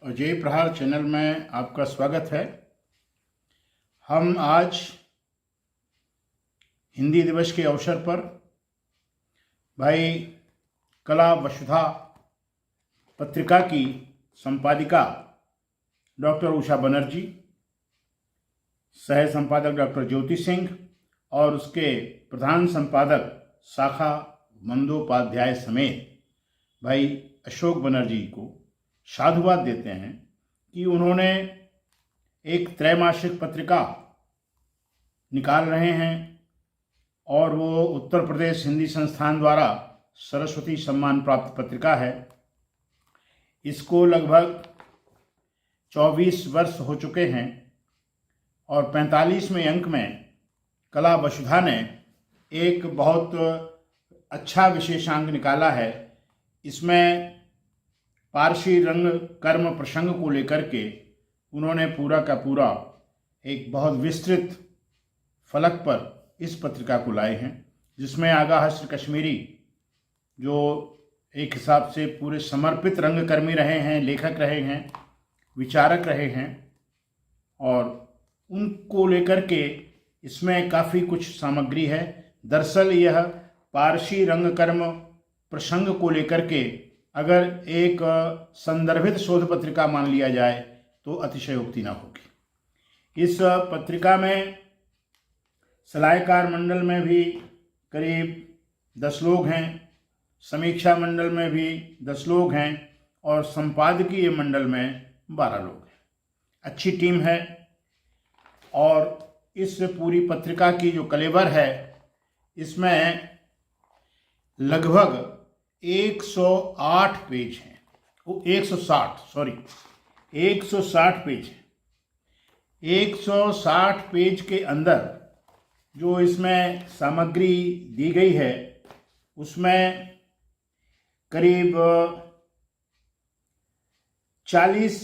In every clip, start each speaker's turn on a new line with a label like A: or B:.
A: अजय प्रहार चैनल में आपका स्वागत है। हम आज हिंदी दिवस के अवसर पर भाई कला वसुधा पत्रिका की संपादिका डॉक्टर उषा बनर्जी, सह संपादक डॉक्टर ज्योति सिंह और उसके प्रधान संपादक शाखा बंदोपाध्याय समेत भाई अशोक बनर्जी को साधुवाद देते हैं कि उन्होंने एक त्रैमासिक पत्रिका निकाल रहे हैं और वो उत्तर प्रदेश हिंदी संस्थान द्वारा सरस्वती सम्मान प्राप्त पत्रिका है। इसको लगभग 24 वर्ष हो चुके हैं और 45वें अंक में कला वसुधा ने एक बहुत अच्छा विशेषांक निकाला है। इसमें पारसी रंग कर्म प्रसंग को लेकर के उन्होंने पूरा का पूरा एक बहुत विस्तृत फलक पर इस पत्रिका को लाए हैं, जिसमें आगा हस्र कश्मीरी जो एक हिसाब से पूरे समर्पित रंगकर्मी रहे हैं, लेखक रहे हैं, विचारक रहे हैं, और उनको लेकर के इसमें काफ़ी कुछ सामग्री है। दरअसल यह पारसी रंगकर्म प्रसंग को लेकर के अगर एक संदर्भित शोध पत्रिका मान लिया जाए तो अतिशयोक्ति न होगी। इस पत्रिका में सलाहकार मंडल में भी करीब 10 लोग हैं, समीक्षा मंडल में भी 10 लोग हैं और संपादकीय मंडल में 12 लोग हैं। अच्छी टीम है और इस पूरी पत्रिका की जो कलेवर है इसमें लगभग 108 पेज हैं, वो 160 पेज हैं। 160 पेज के अंदर जो इसमें सामग्री दी गई है उसमें करीब 40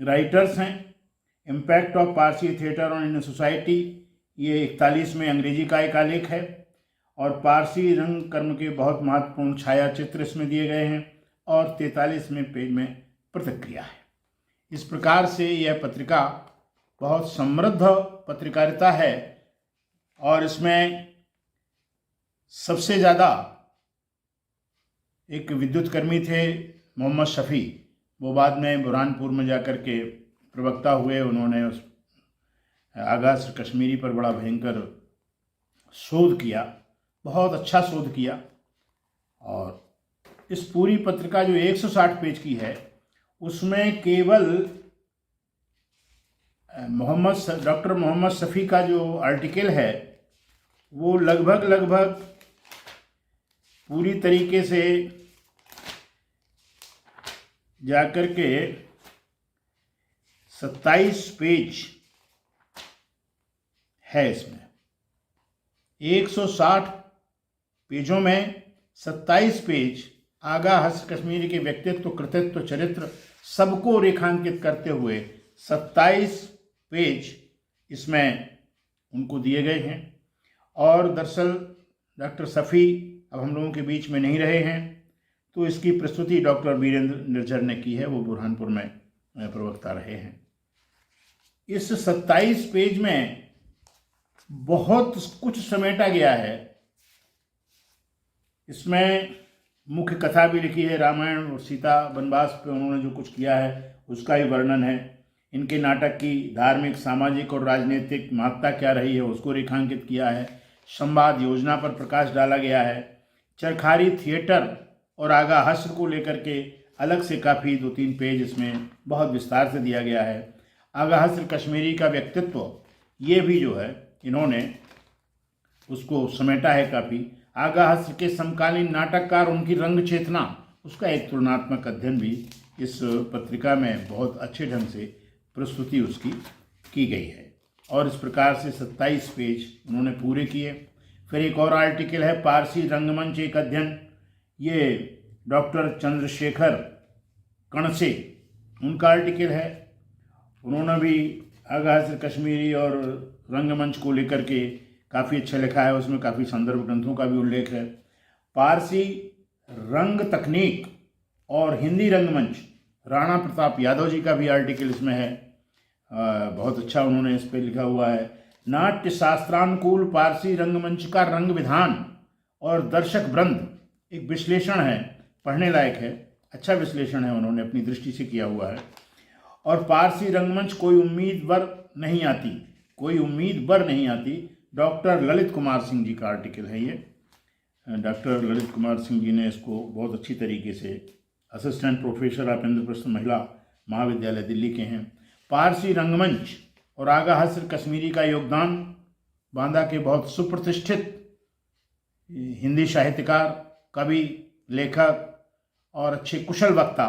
A: राइटर्स हैं। Impact of Parsi theatre on Indian society, ये 41वें अंग्रेजी का एक आलेख है और पारसी रंग कर्म के बहुत महत्वपूर्ण छाया चित्र इसमें दिए गए हैं और 43वें पेज में प्रतिक्रिया है। इस प्रकार से यह पत्रिका बहुत समृद्ध पत्रकारिता है और इसमें सबसे ज़्यादा एक विद्युत कर्मी थे मोहम्मद शफ़ी, वो बाद में बुरहानपुर में जाकर के प्रवक्ता हुए। उन्होंने उस आगा हस्र कश्मीरी पर बड़ा भयंकर शोध किया, बहुत अच्छा शोध किया। और इस पूरी पत्रिका जो 160 पेज की है उसमें केवल डॉक्टर मोहम्मद शफ़ी का जो आर्टिकल है वो लगभग पूरी तरीके से जाकर के 27 पेज है। इसमें 160 पेजों में 27 पेज आगा हस्र कश्मीरी के व्यक्तित्व, कृतित्व, चरित्र सबको रेखांकित करते हुए 27 पेज इसमें उनको दिए गए हैं। और दरअसल डॉक्टर शफ़ी अब हम लोगों के बीच में नहीं रहे हैं, तो इसकी प्रस्तुति डॉक्टर वीरेंद्र निर्जर ने की है, वो बुरहानपुर में प्रवक्ता रहे हैं। इस 27 पेज में बहुत कुछ समेटा गया है। इसमें मुख्य कथा भी लिखी है, रामायण और सीता वनवास पे उन्होंने जो कुछ किया है उसका ही वर्णन है। इनके नाटक की धार्मिक, सामाजिक और राजनीतिक महत्ता क्या रही है उसको रेखांकित किया है। संवाद योजना पर प्रकाश डाला गया है। चरखारी थिएटर और आगा हस्र को लेकर के अलग से काफ़ी 2-3 पेज इसमें बहुत विस्तार से दिया गया है। आगा हस्र कश्मीरी का व्यक्तित्व, ये भी जो है इन्होंने उसको समेटा है काफ़ी। आगा हस्र के समकालीन नाटककार, उनकी रंग चेतना, उसका एक तुलनात्मक अध्ययन भी इस पत्रिका में बहुत अच्छे ढंग से प्रस्तुति उसकी की गई है। और इस प्रकार से 27 पेज उन्होंने पूरे किए। फिर एक और आर्टिकल है, पारसी रंगमंच एक अध्ययन, ये डॉक्टर चंद्रशेखर कणसे उनका आर्टिकल है। उन्होंने भी आगा हस्र कश्मीरी और रंगमंच को लेकर के काफ़ी अच्छा लिखा है। उसमें काफ़ी संदर्भ ग्रंथों का भी उल्लेख है। पारसी रंग तकनीक और हिंदी रंगमंच राणा प्रताप यादव जी का भी आर्टिकल इसमें है, बहुत अच्छा उन्होंने इस पर लिखा हुआ है। नाट्य शास्त्रानुकूल पारसी रंगमंच का रंग विधान और दर्शक वृंद, एक विश्लेषण है, पढ़ने लायक है, अच्छा विश्लेषण है, उन्होंने अपनी दृष्टि से किया हुआ है। और पारसी रंगमंच कोई उम्मीद बर नहीं आती, कोई उम्मीद बर नहीं आती, डॉक्टर ललित कुमार सिंह जी का आर्टिकल है ये। डॉक्टर ललित कुमार सिंह जी ने इसको बहुत अच्छी तरीके से, assistant professor of Indraprastha Mahila महाविद्यालय दिल्ली के हैं। पारसी रंगमंच और आगा हस्र कश्मीरी का योगदान, बांदा के बहुत सुप्रतिष्ठित हिंदी साहित्यकार, कवि, लेखक और अच्छे कुशल वक्ता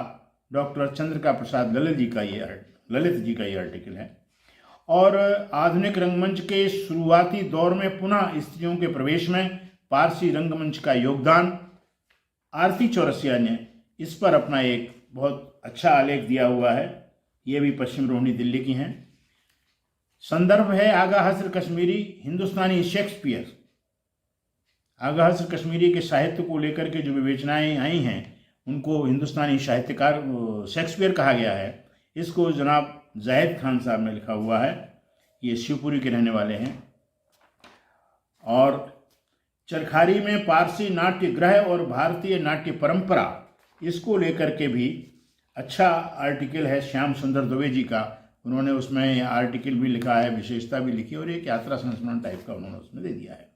A: डॉक्टर चंद्रिका प्रसाद ललित जी का ये आर्टिकल है। और आधुनिक रंगमंच के शुरुआती दौर में पुनः स्त्रियों के प्रवेश में पारसी रंगमंच का योगदान, आरती चौरसिया ने इस पर अपना एक बहुत अच्छा आलेख दिया हुआ है, ये भी पश्चिम रोहिणी दिल्ली की हैं। संदर्भ है आगा हस्र कश्मीरी हिंदुस्तानी शेक्सपियर। आगा हस्र कश्मीरी के साहित्य को लेकर के जो विवेचनाएं आई हैं उनको हिंदुस्तानी साहित्यकार शेक्सपियर कहा गया है। इसको जनाब जाहिद खान साहब ने लिखा हुआ है, ये शिवपुरी के रहने वाले हैं। और चरखारी में पारसी नाट्य ग्रह और भारतीय नाट्य परंपरा, इसको लेकर के भी अच्छा आर्टिकल है श्याम सुंदर दुबे जी का। उन्होंने उसमें आर्टिकल भी लिखा है, विशेषता भी लिखी और एक यात्रा संस्मरण टाइप का उन्होंने उसमें दे दिया है।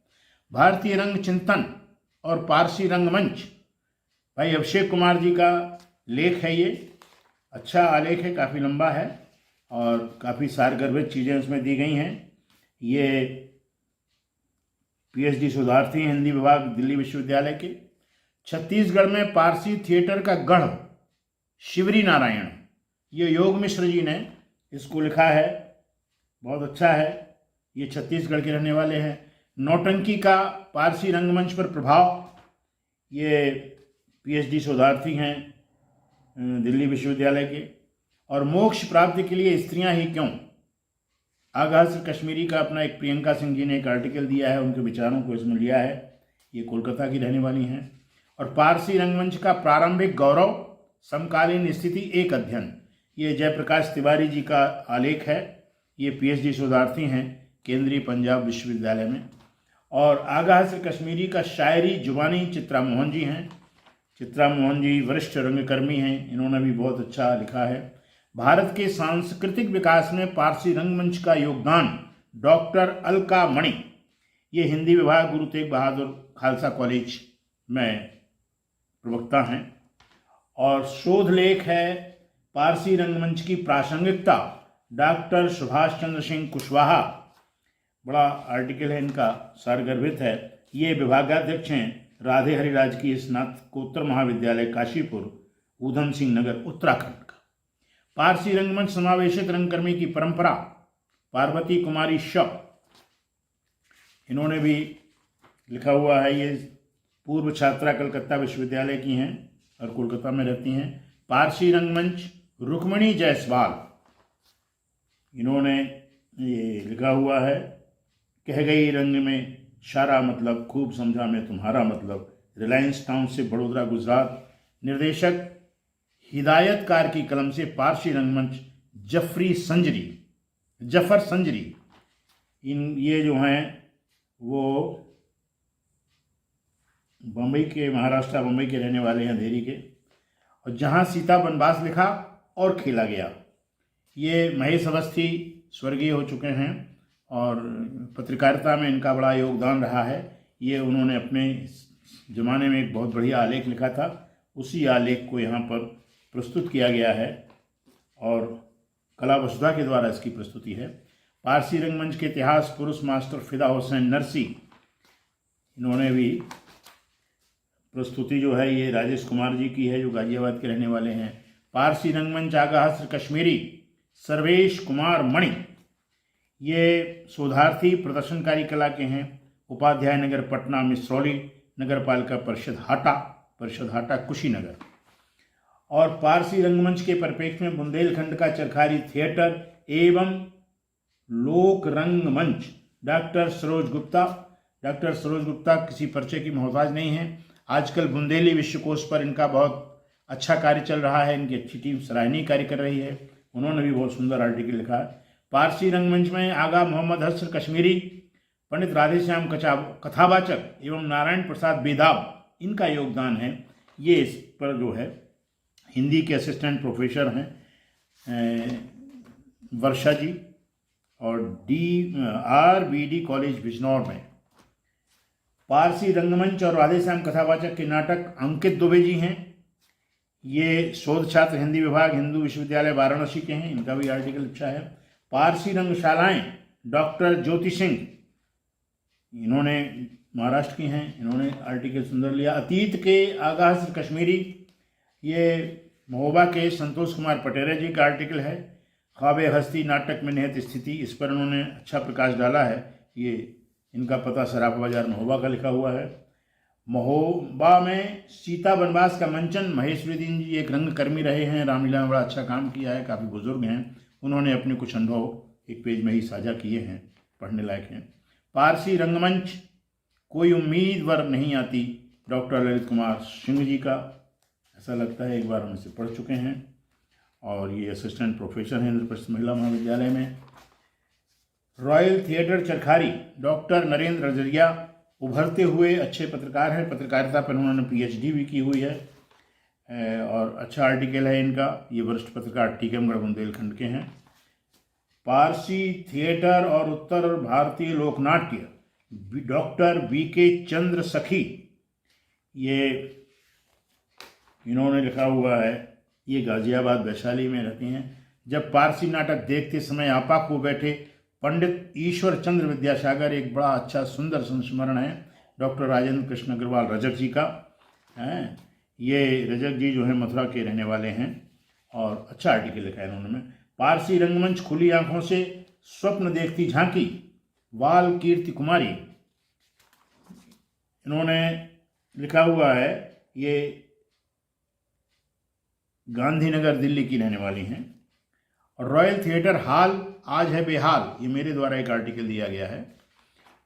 A: भारतीय रंग चिंतन और पारसी रंगमंच, भाई अभिषेक कुमार जी का लेख है ये, अच्छा आलेख है, काफ़ी लंबा है और काफ़ी सारगर्भित चीज़ें उसमें दी गई हैं। ये पीएचडी शोधार्थी हैं हिंदी विभाग दिल्ली विश्वविद्यालय के। छत्तीसगढ़ में पारसी थिएटर का गढ़ शिवरी नारायण, ये योग मिश्र जी ने इसको लिखा है, बहुत अच्छा है, ये छत्तीसगढ़ के रहने वाले हैं। नौटंकी का पारसी रंगमंच पर प्रभाव, ये पीएचडी शोधार्थी हैं दिल्ली विश्वविद्यालय के। और मोक्ष प्राप्ति के लिए स्त्रियां ही क्यों, आगा हस्र कश्मीरी का अपना एक प्रियंका सिंह जी ने एक आर्टिकल दिया है, उनके विचारों को इसमें लिया है, ये कोलकाता की रहने वाली हैं। और पारसी रंगमंच का प्रारंभिक गौरव, समकालीन स्थिति, एक अध्ययन, ये जयप्रकाश तिवारी जी का आलेख है, ये पीएचडी शोधार्थी हैं केंद्रीय पंजाब विश्वविद्यालय में। और आगा हस्र कश्मीरी का शायरी जुबानी चित्रा मोहन जी हैं, चित्रा मोहन जी वरिष्ठ रंगकर्मी हैं, इन्होंने भी बहुत अच्छा लिखा है। भारत के सांस्कृतिक विकास में पारसी रंगमंच का योगदान, डॉक्टर अलका मणि, ये हिंदी विभाग गुरु तेग बहादुर खालसा कॉलेज में प्रवक्ता हैं। और शोध लेख है पारसी रंगमंच की प्रासंगिकता, डॉक्टर सुभाष चंद्र सिंह कुशवाहा, बड़ा आर्टिकल है इनका, सारगर्भित है। ये विभागाध्यक्ष हैं राधे हरि राजकीय स्नातकोत्तर महाविद्यालय काशीपुर, ऊधम सिंह नगर, उत्तराखंड का। पारसी रंगमंच समावेशित रंगकर्मी की परंपरा, पार्वती कुमारी शॉ, इन्होंने भी लिखा हुआ है, ये पूर्व छात्रा कलकत्ता विश्वविद्यालय की हैं और कोलकाता में रहती हैं। पारसी रंगमंच, रुक्मणी जायसवाल, इन्होंने ये लिखा हुआ है, कह गई रंग में शारा मतलब, खूब समझा मैं तुम्हारा मतलब, रिलायंस टाउनशिप बड़ोदरा गुजरात। निर्देशक हिदायतकार की कलम से पारसी रंगमंच, जफर संजरी, ये जो हैं वो बम्बई के, महाराष्ट्र बम्बई के रहने वाले हैं, अंधेरी के। और जहां सीता वनवास लिखा और खेला गया, ये महेश अवस्थी स्वर्गीय हो चुके हैं और पत्रकारिता में इनका बड़ा योगदान रहा है। ये उन्होंने अपने ज़माने में एक बहुत बढ़िया आलेख लिखा था, उसी आलेख को यहाँ पर प्रस्तुत किया गया है और कला वसुधा के द्वारा इसकी प्रस्तुति है। पारसी रंगमंच के इतिहास, पुरुष मास्टर फिदा हुसैन नरसी, इन्होंने भी प्रस्तुति जो है ये राजेश कुमार जी की है, जो गाजियाबाद के रहने वाले हैं। पारसी रंगमंच, आगा हस्र कश्मीरी, सर्वेश कुमार मणि, ये शोधार्थी प्रदर्शनकारी कला के हैं, उपाध्याय नगर पटना, मिसरौली नगर पालिका परिषद हाटा कुशीनगर। और पारसी रंगमंच के परिप्रेक्ष्य में बुंदेलखंड का चरखारी थिएटर एवं लोक रंगमंच, डॉक्टर सरोज गुप्ता किसी परिचय की मोहताज नहीं है। आजकल बुंदेली विश्वकोश पर इनका बहुत अच्छा कार्य चल रहा है, इनकी अच्छी टीम सराहनीय कार्य कर रही है। उन्होंने भी बहुत सुंदर आर्टिकल लिखा है। पारसी रंगमंच में आगा मोहम्मद हसन कश्मीरी, पंडित राधेश्याम कथावाचक एवं नारायण प्रसाद बेदाब, इनका योगदान है। ये इस पर जो है हिंदी के असिस्टेंट प्रोफेसर हैं वर्षा जी, और RBD कॉलेज बिजनौर में। पारसी रंगमंच और राधेश्याम कथावाचक के नाटक अंकित दुबे जी हैं। ये शोध छात्र हिंदी विभाग हिंदू विश्वविद्यालय वाराणसी के हैं, इनका भी आर्टिकल अच्छा है। पारसी रंगशालाएं डॉक्टर ज्योति सिंह, इन्होंने महाराष्ट्र की हैं, इन्होंने आर्टिकल सुंदर लिया। अतीत के आगा हसन कश्मीरी, ये महोबा के संतोष कुमार पटेरे जी का आर्टिकल है। ख्वाब हस्ती नाटक में निहित स्थिति, इस पर उन्होंने अच्छा प्रकाश डाला है। ये इनका पता सराफा बाजार महोबा का लिखा हुआ है। महोबा में सीता वनवास का मंचन, महेश्वरीदीन जी एक रंगकर्मी रहे हैं, रामलीला में बड़ा अच्छा काम किया है, काफ़ी बुजुर्ग हैं। उन्होंने अपने कुछ अनुभव एक पेज में ही साझा किए हैं, पढ़ने लायक हैं। पारसी रंगमंच कोई उम्मीदवार नहीं आती, डॉक्टर ललित कुमार सिंह जी का, ऐसा लगता है एक बार हम इसे पढ़ चुके हैं। और ये असिस्टेंट प्रोफेसर हैं इंद्रप्रस्थ महिला महाविद्यालय में। Royal Theatre Charkhari doctor Narendra Rajaria, उभरते हुए अच्छे पत्रकार हैं, पत्रकारिता पर उन्होंने PhD भी की हुई है और अच्छा आर्टिकल है इनका। ये वरिष्ठ पत्रकार टीकमगढ़ बुंदेलखंड के हैं। पारसी थिएटर और उत्तर भारतीय लोकनाट्य डॉक्टर BK चंद्र सखी, ये इन्होंने लिखा हुआ है। ये गाजियाबाद वैशाली में रहती हैं। जब पारसी नाटक देखते समय आपा को बैठे पंडित ईश्वर चंद्र विद्यासागर, एक बड़ा अच्छा सुंदर संस्मरण है डॉक्टर राजेंद्र कृष्ण अग्रवाल रजक जी का है। ये रजक जी जो है मथुरा के रहने वाले हैं और अच्छा आर्टिकल लिखा है इन्होंने। पारसी रंगमंच खुली आंखों से स्वप्न देखती झांकी, वाल कीर्ति कुमारी, इन्होंने लिखा हुआ है। ये गांधीनगर दिल्ली की रहने वाली हैं। और रॉयल थिएटर हाल आज है बेहाल, ये मेरे द्वारा एक आर्टिकल दिया गया है।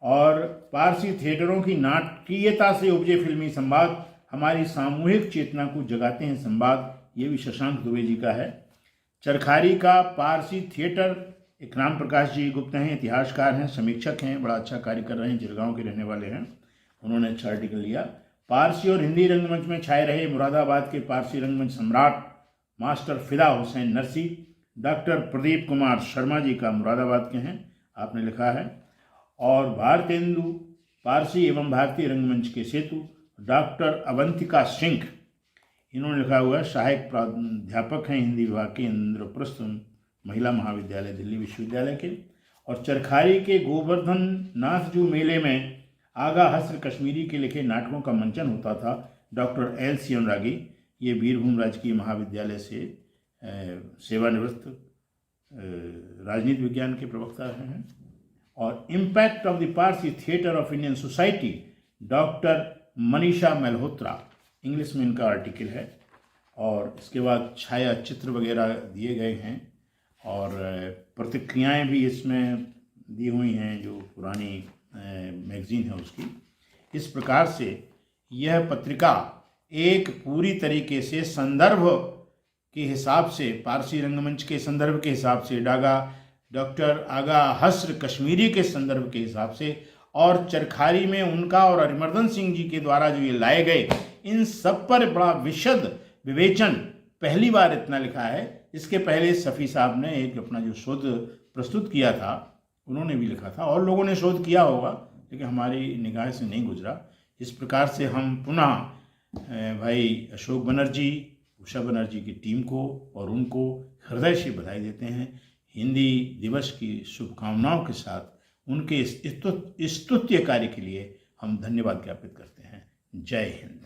A: और पारसी थिएटरों की नाटकीयता से उपजे फिल्मी संवाद हमारी सामूहिक चेतना को जगाते हैं संवाद, ये भी शशांक दुबे जी का है। चरखारी का पारसी थिएटर, एक राम प्रकाश जी गुप्ता हैं, इतिहासकार हैं, समीक्षक हैं, बड़ा अच्छा कार्य कर रहे हैं, जिरगांव के रहने वाले हैं, उन्होंने अच्छा आर्टिकल लिया। पारसी और हिंदी रंगमंच में छाए रहे मुरादाबाद के पारसी रंगमंच सम्राट मास्टर फिदा हुसैन नरसी, डॉक्टर प्रदीप कुमार शर्मा जी का मुरादाबाद के हैं, आपने लिखा है। और भारतेंदु पारसी एवं भारतीय रंगमंच के सेतु डॉक्टर अवंतिका सिंह, इन्होंने लिखा हुआ है। सहायक प्राध्यापक हैं हिंदी विभाग के इंद्रप्रस्थ महिला महाविद्यालय दिल्ली विश्वविद्यालय के। और चरखारी के गोवर्धन नाथजू मेले में आगा हसन कश्मीरी के लिखे नाटकों का मंचन होता था, डॉक्टर LC अनुरागी, ये बीरभूम राजकीय महाविद्यालय से सेवानिवृत्त राजनीति विज्ञान के प्रवक्ता हैं। और impact of the Parsi theatre of Indian society doctor Manisha Malhotra, English में इनका आर्टिकल है। और इसके बाद छाया चित्र वगैरह दिए गए हैं और प्रतिक्रियाएं भी इसमें दी हुई हैं, जो पुरानी मैगजीन है उसकी। इस प्रकार से यह पत्रिका एक पूरी तरीके से संदर्भ के हिसाब से, पारसी रंगमंच के संदर्भ के हिसाब से, डॉक्टर आगा हसन कश्मीरी के संदर्भ के हिसाब से, और चरखारी में उनका और अरिमर्दन सिंह जी के द्वारा जो ये लाए गए, इन सब पर बड़ा विशद विवेचन पहली बार इतना लिखा है। इसके पहले सफ़ी साहब ने एक अपना जो शोध प्रस्तुत किया था, उन्होंने भी लिखा था, और लोगों ने शोध किया होगा, लेकिन हमारी निगाह से नहीं गुजरा। इस प्रकार से हम पुनः भाई अशोक बनर्जी, उषा बनर्जी की टीम को और उनको हृदय से बधाई देते हैं। हिंदी दिवस की शुभकामनाओं के साथ उनके स्तुत्य कार्य के लिए हम धन्यवाद ज्ञापित करते हैं। जय हिंद।